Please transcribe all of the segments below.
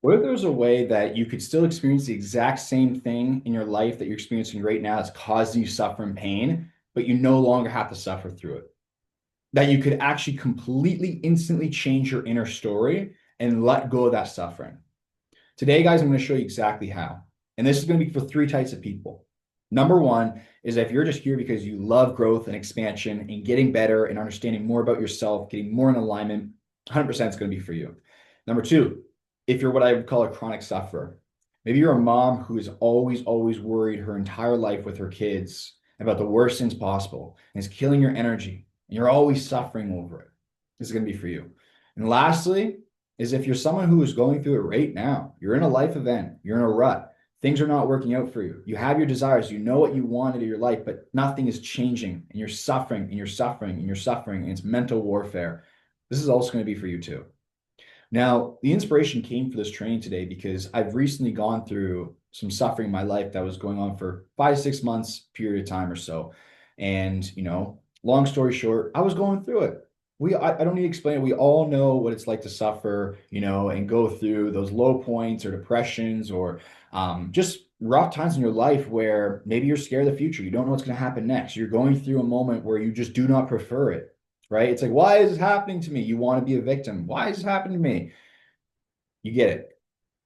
What if there's a way that you could still experience the exact same thing in your life that you're experiencing right now that's causing you suffer and pain, but you no longer have to suffer through it? That you could actually completely, instantly change your inner story and let go of that suffering. Today, guys, I'm going to show you exactly how. And this is going to be for three types of people. Number one is if you're just here because you love growth and expansion and getting better and understanding more about yourself, getting more in alignment, 100% is going to be for you. Number two, if you're what I would call a chronic sufferer, maybe you're a mom who is always, always worried her entire life with her kids about the worst things possible and it's killing your energy and you're always suffering over it. This is going to be for you. And lastly, is if you're someone who is going through it right now, you're in a life event, you're in a rut, things are not working out for you. You have your desires, you know what you want in your life, but nothing is changing, and you're suffering, and you're suffering, and you're suffering, and it's mental warfare. This is also going to be for you too. Now, the inspiration came for this training today because I've recently gone through some suffering in my life that was going on for 5 to 6 months period of time or so. And, long story short, I was going through it. I don't need to explain it. We all know what it's like to suffer, and go through those low points or depressions or just rough times in your life where maybe you're scared of the future. You don't know what's going to happen next. You're going through a moment where you just do not prefer it, right? It's like, why is this happening to me? You want to be a victim. Why is this happening to me? You get it.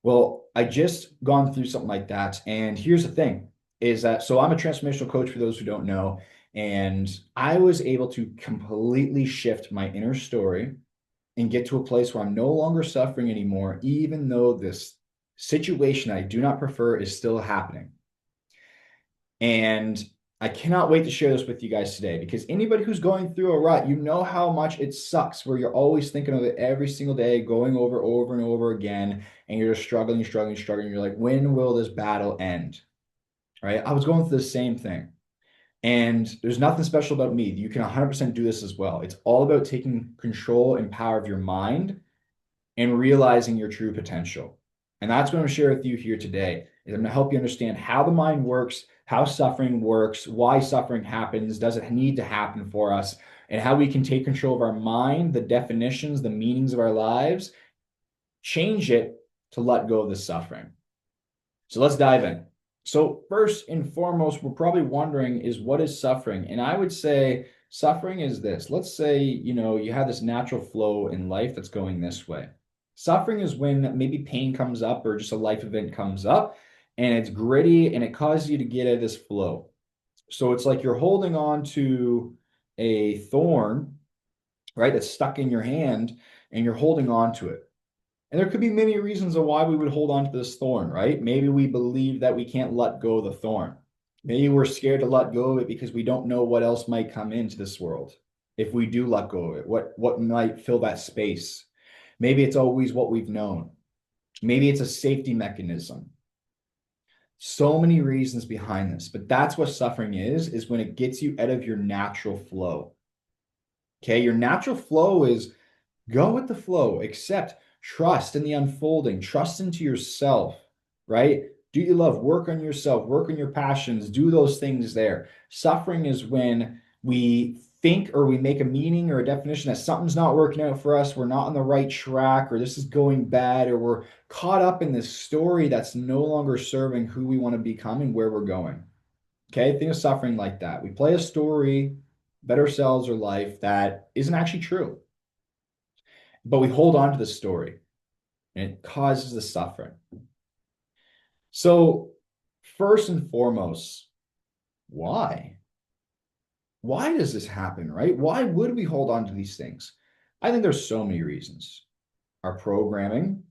Well, I just gone through something like that. And here's the thing is that, so I'm a transformational coach for those who don't know. And I was able to completely shift my inner story and get to a place where I'm no longer suffering anymore, even though this situation I do not prefer is still happening. And I cannot wait to share this with you guys today because anybody who's going through a rut, you know how much it sucks where you're always thinking of it every single day, going over and over again, and you're just struggling, struggling, struggling. You're like, when will this battle end? Right? I was going through the same thing. And there's nothing special about me. You can 100% do this as well. It's all about taking control and power of your mind and realizing your true potential. And that's what I'm going to share with you here today. Is I'm going to help you understand how the mind works, how suffering works, why suffering happens, does it need to happen for us, and how we can take control of our mind, the definitions, the meanings of our lives, change it to let go of the suffering. So let's dive in. So first and foremost, we're probably wondering is what is suffering? And I would say suffering is this. Let's say, you have this natural flow in life that's going this way. Suffering is when maybe pain comes up or just a life event comes up and it's gritty and it causes you to get out of this flow. So it's like you're holding on to a thorn, right, that's stuck in your hand and you're holding on to it. And there could be many reasons of why we would hold on to this thorn, right? Maybe we believe that we can't let go of the thorn. Maybe we're scared to let go of it because we don't know what else might come into this world. If we do let go of it, what might fill that space? Maybe it's always what we've known. Maybe it's a safety mechanism. So many reasons behind this, but that's what suffering is when it gets you out of your natural flow. Okay, your natural flow is go with the flow, accept, trust in the unfolding, trust into yourself, right? Do you love? Work on yourself, work on your passions, do those things there. Suffering is when we think or we make a meaning or a definition that something's not working out for us, we're not on the right track, or this is going bad, or we're caught up in this story that's no longer serving who we want to become and where we're going. Okay, think of suffering like that. We play a story, better selves or life that isn't actually true, but we hold on to the story and it causes the suffering. So, first and foremost, why? Why does this happen, right? Why would we hold on to these things? I think there's so many reasons. Our programming.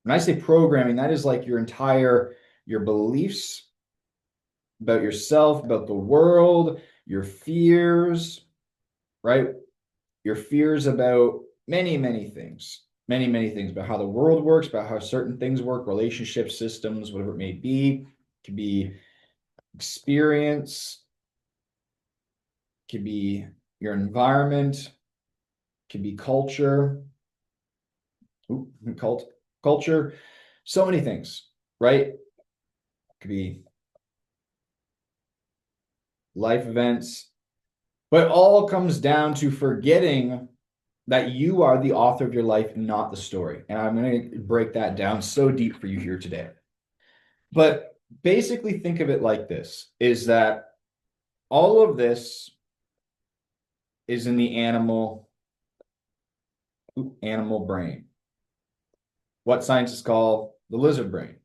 When I say programming, that is like your beliefs about yourself, about the world, your fears, right? Your fears about many, many things, many, many things about how the world works, about how certain things work, relationship systems, whatever it may be. It could be experience, it could be your environment, it could be culture, ooh, culture, so many things, right? It could be life events, but it all comes down to forgetting that you are the author of your life, not the story. And I'm going to break that down so deep for you here today. But basically, think of it like this, is that all of this is in the animal brain, what scientists call the lizard brain.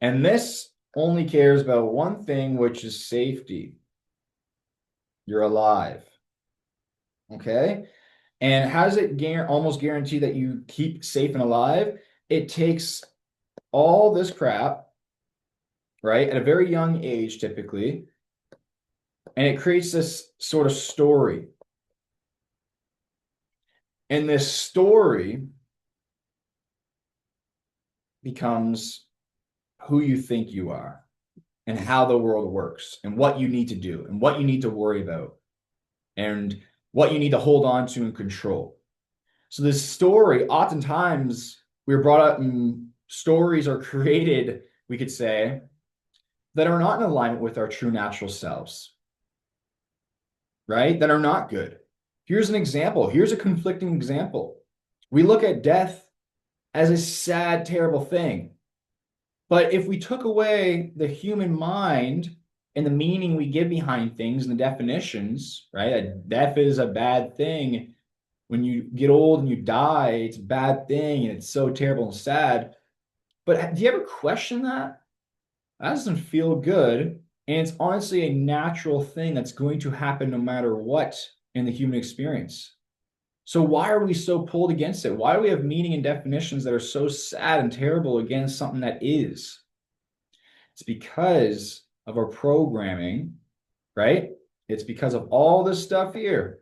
And this only cares about one thing, which is safety. You're alive. Okay? And how does it almost guarantee that you keep safe and alive? It takes all this crap, right, at a very young age, typically, and it creates this sort of story. And this story becomes who you think you are and how the world works and what you need to do and what you need to worry about and what you need to hold on to and control. So this story, oftentimes we're brought up and stories are created, we could say, that are not in alignment with our true natural selves, right? That are not good. Here's an example. Here's a conflicting example. We look at death as a sad, terrible thing. But if we took away the human mind and the meaning we give behind things and the definitions, right? That death is a bad thing. When you get old and you die, it's a bad thing and it's so terrible and sad. But do you ever question that? That doesn't feel good. And it's honestly a natural thing that's going to happen no matter what in the human experience. So why are we so pulled against it? Why do we have meaning and definitions that are so sad and terrible against something that is? It's because of our programming, right? It's because of all this stuff here.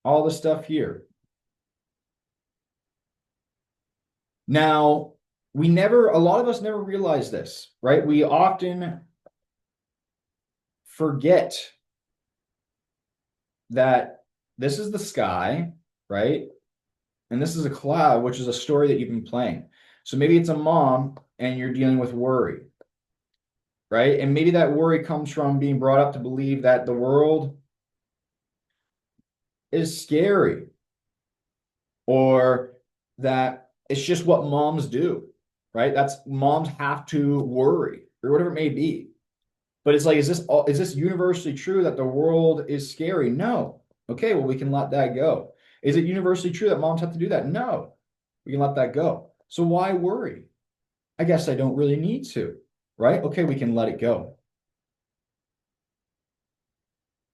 All the stuff here. Now, a lot of us never realize this, right? We often forget that this is the sky, right? And this is a cloud, which is a story that you've been playing. So maybe it's a mom and you're dealing with worry, right? And maybe that worry comes from being brought up to believe that the world is scary or that it's just what moms do, right? That's moms have to worry or whatever it may be. But it's like, is this universally true that the world is scary? No. Okay, well, we can let that go. Is it universally true that moms have to do that? No. We can let that go. So why worry? I guess I don't really need to, right? Okay, we can let it go.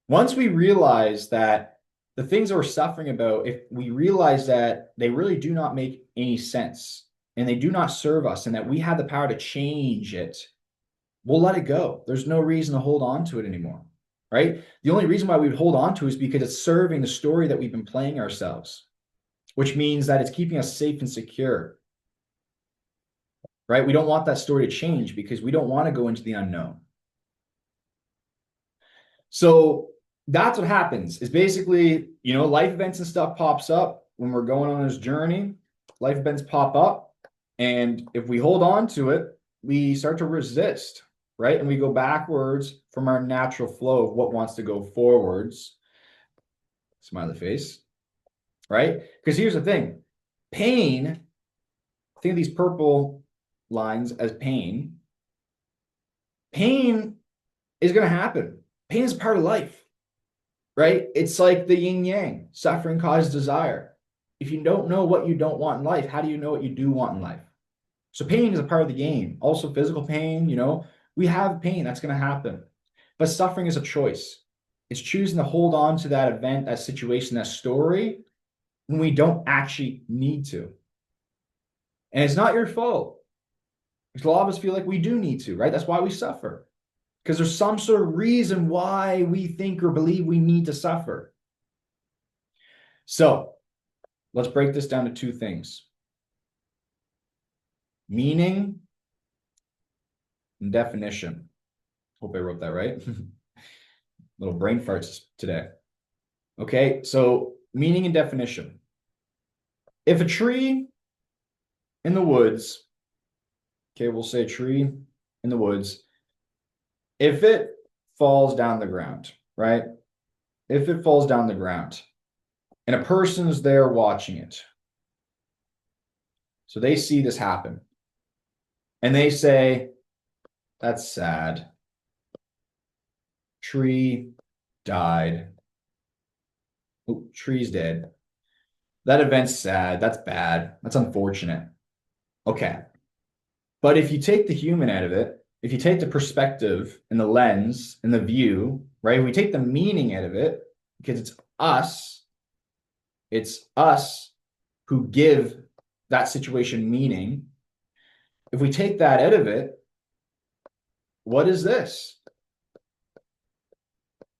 Once we realize that the things that we're suffering about, if we realize that they really do not make any sense and they do not serve us and that we have the power to change it, we'll let it go. There's no reason to hold on to it anymore, right? The only reason why we would hold on to it is because it's serving the story that we've been playing ourselves, which means that it's keeping us safe and secure, right? We don't want that story to change because we don't want to go into the unknown. So that's what happens is basically, life events and stuff pops up when we're going on this journey. Life events pop up. And if we hold on to it, we start to resist, right? And we go backwards from our natural flow of what wants to go forwards. Smiley face, right? Because here's the thing, pain, think of these purple lines as pain. Pain is going to happen. Pain is part of life, right? It's like the yin yang, suffering causes desire. If you don't know what you don't want in life, how do you know what you do want in life? So pain is a part of the game. Also physical pain, we have pain, that's going to happen. But suffering is a choice. It's choosing to hold on to that event, that situation, that story when we don't actually need to. And it's not your fault. Because a lot of us feel like we do need to, right? That's why we suffer. Because there's some sort of reason why we think or believe we need to suffer. So let's break this down to two things. Meaning and definition. Hope I wrote that right. Little brain farts today. Okay, so meaning and definition. If a tree in the woods, okay, we'll say tree in the woods, if it falls down the ground, right? If it falls down the ground, and a person's there watching it. So they see this happen and they say, that's sad. Tree died. Oh, tree's dead. That event's sad. That's bad. That's unfortunate. Okay. But if you take the human out of it, if you take the perspective and the lens and the view, right? We take the meaning out of it because it's us who give that situation meaning. If we take that out of it, what is this?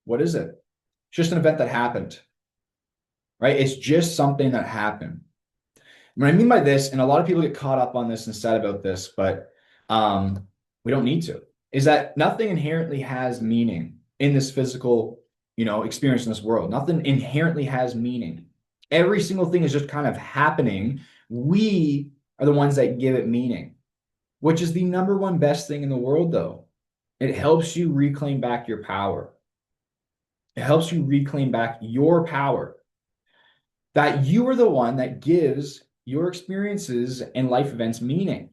What is it? It's just an event that happened, right? It's just something that happened. What I mean by this, and a lot of people get caught up on this and sad about this, but we don't need to, is that nothing inherently has meaning in this physical, experience in this world. Nothing inherently has meaning. Every single thing is just kind of happening. We are the ones that give it meaning, which is the number one best thing in the world, though. It helps you reclaim back your power. It helps you reclaim back your power. That you are the one that gives your experiences and life events meaning.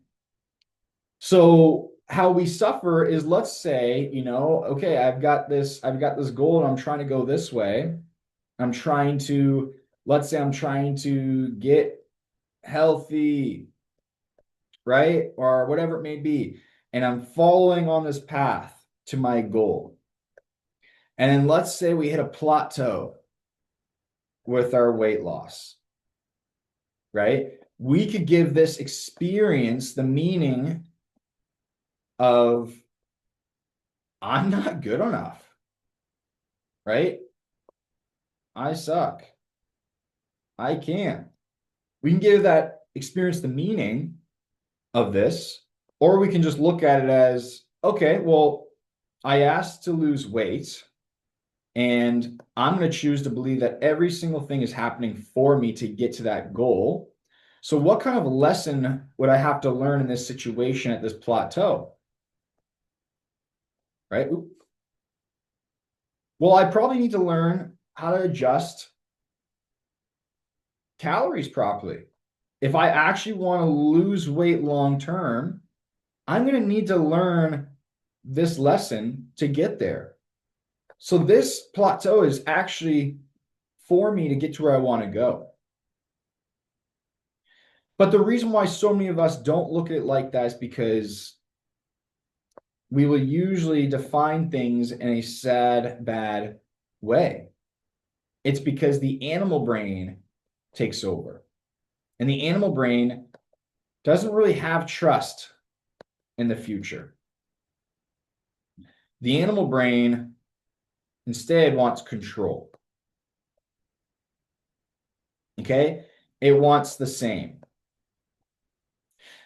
So how we suffer is, let's say, okay, I've got this goal and I'm trying to go this way. Let's say I'm trying to get healthy, right? Or whatever it may be. And I'm following on this path to my goal. And then let's say we hit a plateau with our weight loss, right? We could give this experience the meaning of, I'm not good enough, right? I suck. I can't. We can give that experience the meaning of this, or we can just look at it as, okay, well, I asked to lose weight, and I'm going to choose to believe that every single thing is happening for me to get to that goal. So what kind of lesson would I have to learn in this situation at this plateau? Right? Well, I probably need to learn how to adjust calories properly. If I actually want to lose weight long term, I'm going to need to learn this lesson to get there. So this plateau is actually for me to get to where I want to go. But the reason why so many of us don't look at it like that is because we will usually define things in a sad, bad way. It's because the animal brain takes over. And the animal brain doesn't really have trust in the future. The animal brain instead wants control. Okay? It wants the same.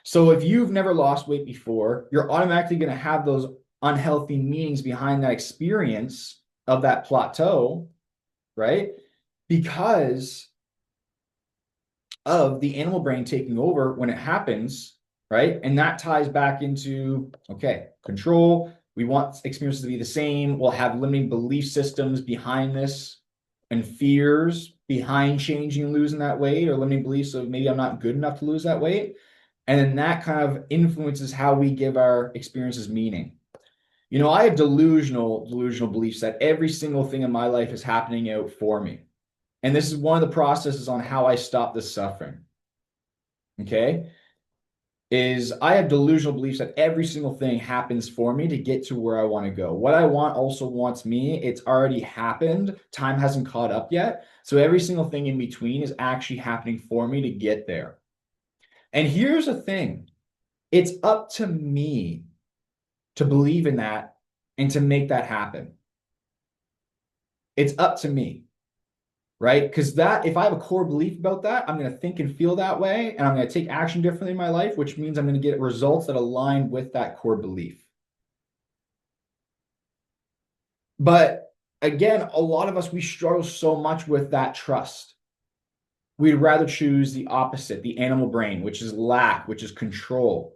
So if you've never lost weight before, you're automatically going to have those unhealthy meanings behind that experience of that plateau, right? Because of the animal brain taking over when it happens, right? And that ties back into, okay, control. We want experiences to be the same. We'll have limiting belief systems behind this and fears behind changing and losing that weight, or limiting beliefs of maybe I'm not good enough to lose that weight. And then that kind of influences how we give our experiences meaning. I have delusional beliefs that every single thing in my life is happening out for me. And this is one of the processes on how I stop this suffering. Okay? Is I have delusional beliefs that every single thing happens for me to get to where I want to go. What I want also wants me. It's already happened. Time hasn't caught up yet. So every single thing in between is actually happening for me to get there. And here's the thing. It's up to me to believe in that and to make that happen. It's up to me, right? Because if I have a core belief about that, I'm going to think and feel that way, and I'm going to take action differently in my life, which means I'm going to get results that align with that core belief. But again, a lot of us, we struggle so much with that trust. We'd rather choose the opposite, the animal brain, which is lack, which is control.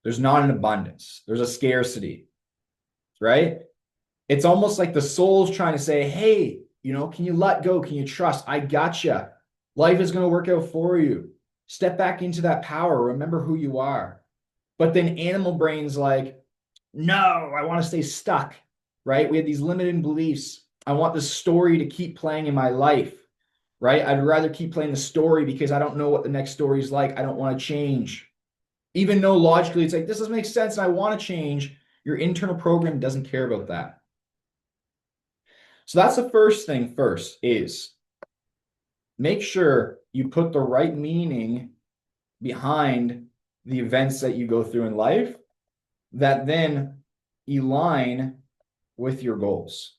There's not an abundance. There's a scarcity, right? It's almost like the soul's trying to say, hey, Can you let go? Can you trust? I gotcha. Life is going to work out for you. Step back into that power. Remember who you are. But then animal brain's like, no, I want to stay stuck, right? We have these limiting beliefs. I want the story to keep playing in my life, right? I'd rather keep playing the story because I don't know what the next story is like. I don't want to change. Even though logically it's like, this doesn't make sense and I want to change, your internal program doesn't care about that. So that's the first thing first is make sure you put the right meaning behind the events that you go through in life that then align with your goals.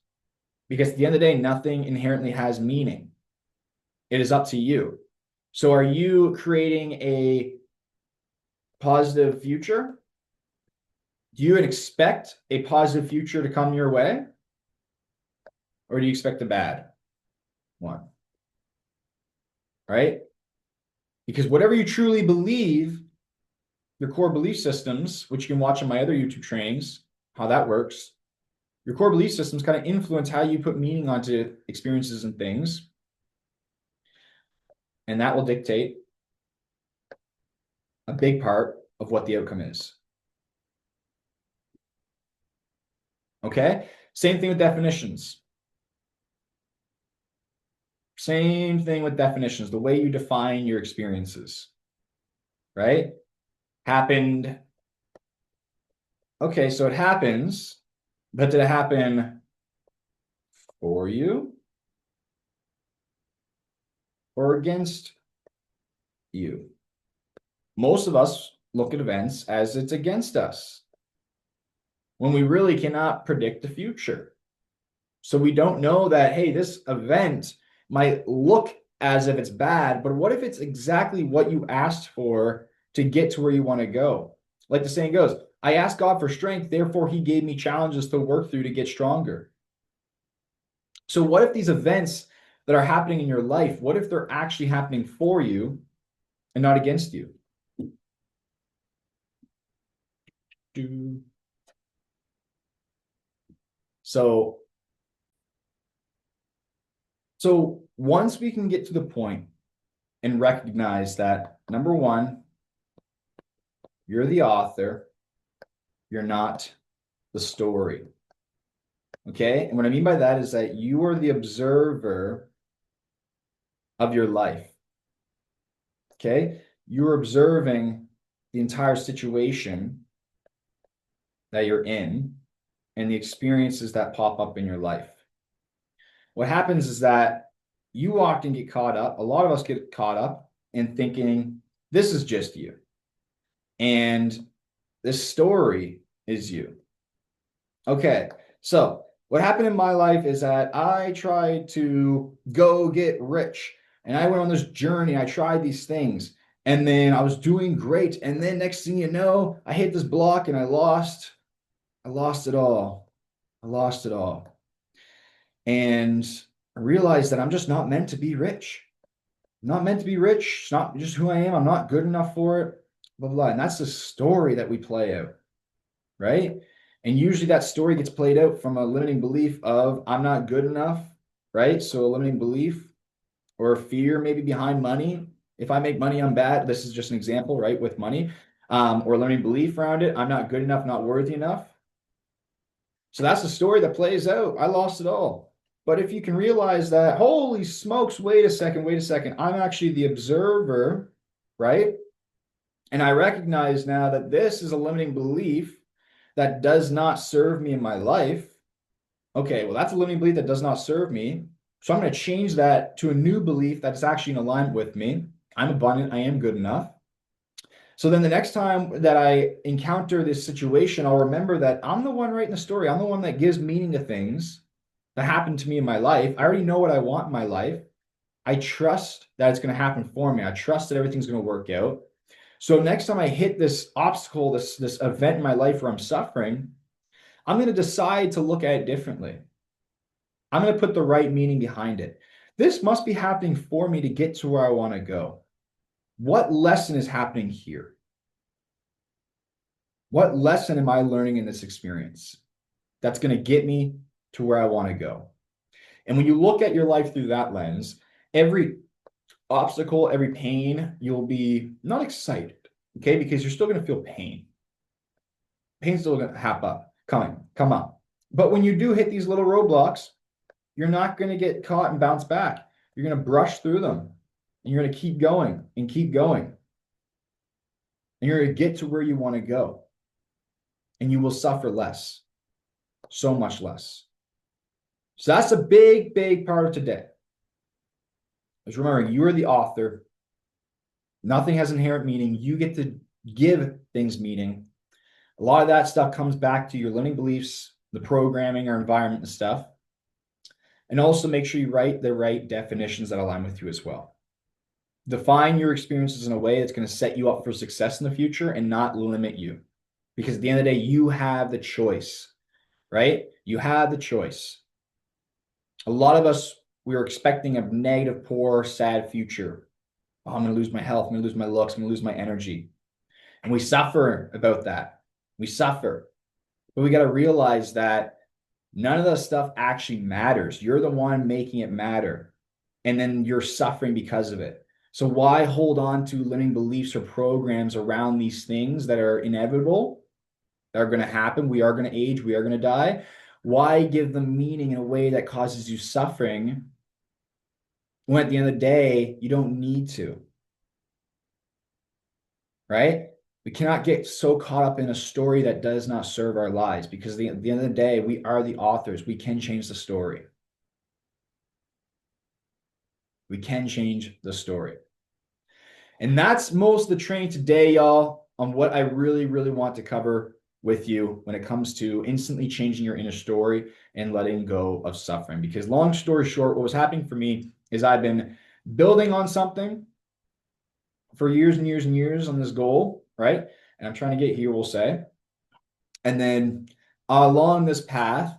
Because at the end of the day, nothing inherently has meaning. It is up to you. So are you creating a positive future? Do you expect a positive future to come your way? Or do you expect a bad one? Right? Because whatever you truly believe, your core belief systems, which you can watch in my other YouTube trainings, how that works, your core belief systems kind of influence how you put meaning onto experiences and things. And that will dictate a big part of what the outcome is. Okay? Same thing with definitions. Same thing with definitions, the way you define your experiences, right? Happened. Okay, so it happens, but did it happen for you or against you? Most of us look at events as it's against us when we really cannot predict the future. So we don't know that, hey, this event might look as if it's bad, but what if it's exactly what you asked for to get to where you want to go? Like the saying goes, I asked God for strength, therefore he gave me challenges to work through to get stronger. So what if these events that are happening in your life, what if they're actually happening for you and not against you? So once we can get to the point and recognize that, number one, you're the author, you're not the story. Okay? And what I mean by that is that you are the observer of your life. Okay? You're observing the entire situation that you're in and the experiences that pop up in your life. What happens is that you often get caught up, a lot of us get caught up in thinking, this is just you. And this story is you. Okay, so what happened in my life is that I tried to go get rich and I went on this journey. I tried these things and then I was doing great. And then next thing you know, I hit this block and I lost it all. I lost it all. And I realized that I'm just not meant to be rich. I'm not meant to be rich. It's not just who I am. I'm not good enough for it. Blah, blah, blah. And that's the story that we play out, right? And usually that story gets played out from a limiting belief of I'm not good enough, right? So a limiting belief or fear maybe behind money. If I make money, I'm bad. This is just an example, right? With money, or limiting belief around it. I'm not good enough, not worthy enough. So that's the story that plays out. I lost it all. But if you can realize that, holy smokes, wait a second, I'm actually the observer, right? And I recognize now that this is a limiting belief that does not serve me in my life. Okay, well, that's a limiting belief that does not serve me. So I'm going to change that to a new belief that's actually in alignment with me. I'm abundant. I am good enough. So then the next time that I encounter this situation, I'll remember that I'm the one writing the story. I'm the one that gives meaning to things that happen to me in my life. I already know what I want in my life. I trust that it's going to happen for me. I trust that everything's going to work out. So next time I hit this obstacle, this event in my life where I'm suffering, I'm going to decide to look at it differently. I'm going to put the right meaning behind it. This must be happening for me to get to where I want to go. What lesson is happening here? What lesson am I learning in this experience that's going to get me to where I want to go? And when you look at your life through that lens, every obstacle, every pain, you'll be not excited, okay? Because you're still going to feel pain. Pain's still going to come up. But when you do hit these little roadblocks, you're not going to get caught and bounce back. You're going to brush through them, and you're going to keep going and keep going. And you're going to get to where you want to go. And you will suffer less, so much less. So that's a big, big part of today. Just remember, you are the author. Nothing has inherent meaning. You get to give things meaning. A lot of that stuff comes back to your limiting beliefs, the programming, our environment and stuff. And also make sure you write the right definitions that align with you as well. Define your experiences in a way that's going to set you up for success in the future and not limit you. Because at the end of the day, you have the choice, right? You have the choice. A lot of us, we are expecting a negative, poor, sad future. Oh, I'm going to lose my health. I'm going to lose my looks. I'm going to lose my energy. And we suffer about that. We suffer. But we got to realize that none of that stuff actually matters. You're the one making it matter. And then you're suffering because of it. So why hold on to limiting beliefs or programs around these things that are inevitable, that are going to happen? We are going to age. We are going to die. Why give them meaning in a way that causes you suffering when at the end of the day, you don't need to? Right? We cannot get so caught up in a story that does not serve our lives, because at the end of the day, we are the authors. We can change the story. We can change the story. And that's most of the training today, y'all, on what I really, really want to cover with you when it comes to instantly changing your inner story and letting go of suffering. Because long story short, what was happening for me is I've been building on something for years and years and years on this goal, right? And I'm trying to get here, we'll say. And then along this path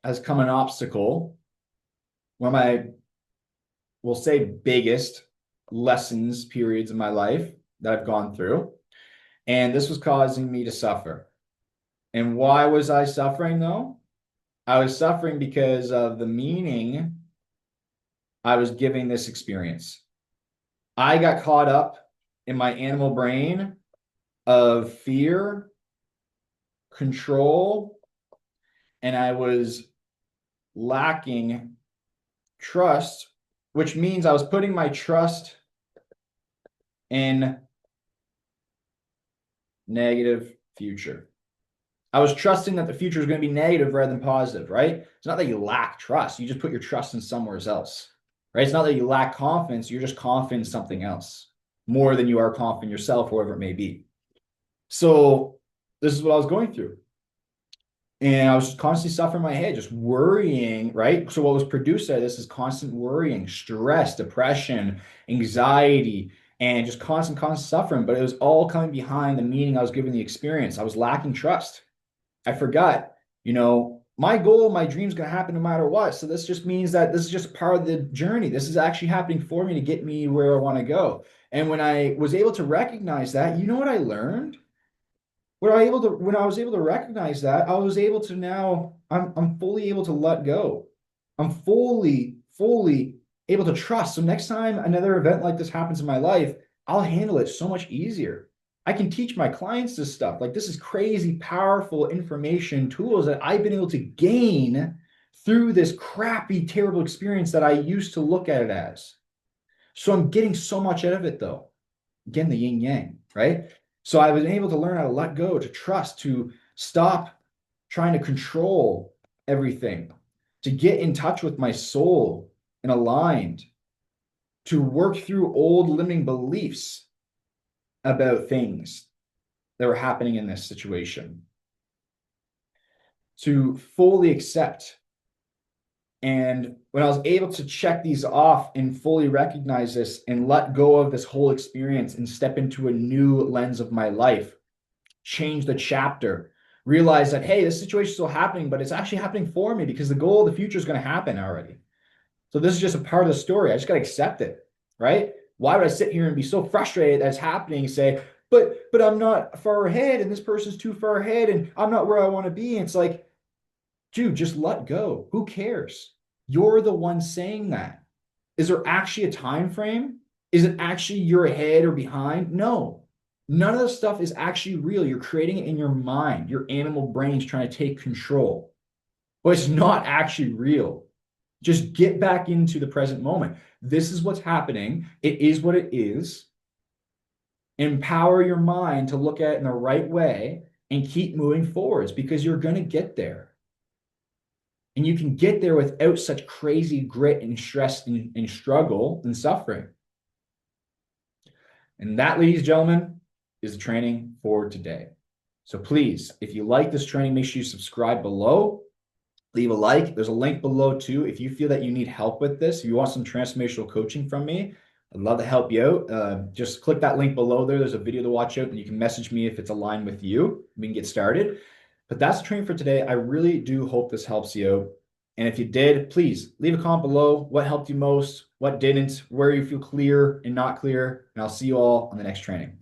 has come an obstacle. One of my, we'll say, biggest lessons periods in my life that I've gone through. And this was causing me to suffer. And why was I suffering though? I was suffering because of the meaning I was giving this experience. I got caught up in my animal brain of fear, control, and I was lacking trust, which means I was putting my trust in negative future. I was trusting that the future is going to be negative rather than positive, right? It's not that you lack trust. You just put your trust in somewhere else, right? It's not that you lack confidence. You're just confident in something else more than you are confident in yourself, whoever it may be. So this is what I was going through. And I was just constantly suffering in my head, just worrying, right? So what was produced out of this is constant worrying, stress, depression, anxiety, and just constant suffering. But it was all coming behind the meaning I was giving the experience. I was lacking trust. I forgot, my goal, my dream is going to happen no matter what. So this just means that this is just part of the journey. This is actually happening for me to get me where I want to go. And when I was able to recognize that, you know what I learned? When I was able to recognize that, I was able to now, I'm fully able to let go. I'm fully able to trust. So next time another event like this happens in my life, I'll handle it so much easier. I can teach my clients this stuff. Like, this is crazy, powerful information, tools that I've been able to gain through this crappy, terrible experience that I used to look at it as. So I'm getting so much out of it though. Again, the yin yang, right? So I was able to learn how to let go, to trust, to stop trying to control everything, to get in touch with my soul and aligned, to work through old limiting beliefs about things that were happening in this situation, to fully accept. And when I was able to check these off and fully recognize this and let go of this whole experience and step into a new lens of my life, change the chapter, realize that, hey, this situation is still happening, but it's actually happening for me because the goal of the future is going to happen already. So this is just a part of the story. I just got to accept it, right? Why would I sit here and be so frustrated that it's happening and say, but I'm not far ahead and this person's too far ahead and I'm not where I want to be? And it's like, dude, just let go. Who cares? You're the one saying that. Is there actually a time frame? Is it actually you're ahead or behind? No. None of this stuff is actually real. You're creating it in your mind. Your animal brain's trying to take control, but it's not actually real. Just get back into the present moment. This is what's happening. It is what it is. Empower your mind to look at it in the right way and keep moving forwards because you're going to get there. And you can get there without such crazy grit and stress and struggle and suffering. And that, ladies and gentlemen, is the training for today. So please, if you like this training, make sure you subscribe below. Leave a like. There's a link below too. If you feel that you need help with this, if you want some transformational coaching from me, I'd love to help you out. Just click that link below there. There's a video to watch out and you can message me if it's aligned with you. We can get started. But that's the training for today. I really do hope this helps you out. And if you did, please leave a comment below. What helped you most? What didn't? Where you feel clear and not clear? And I'll see you all on the next training.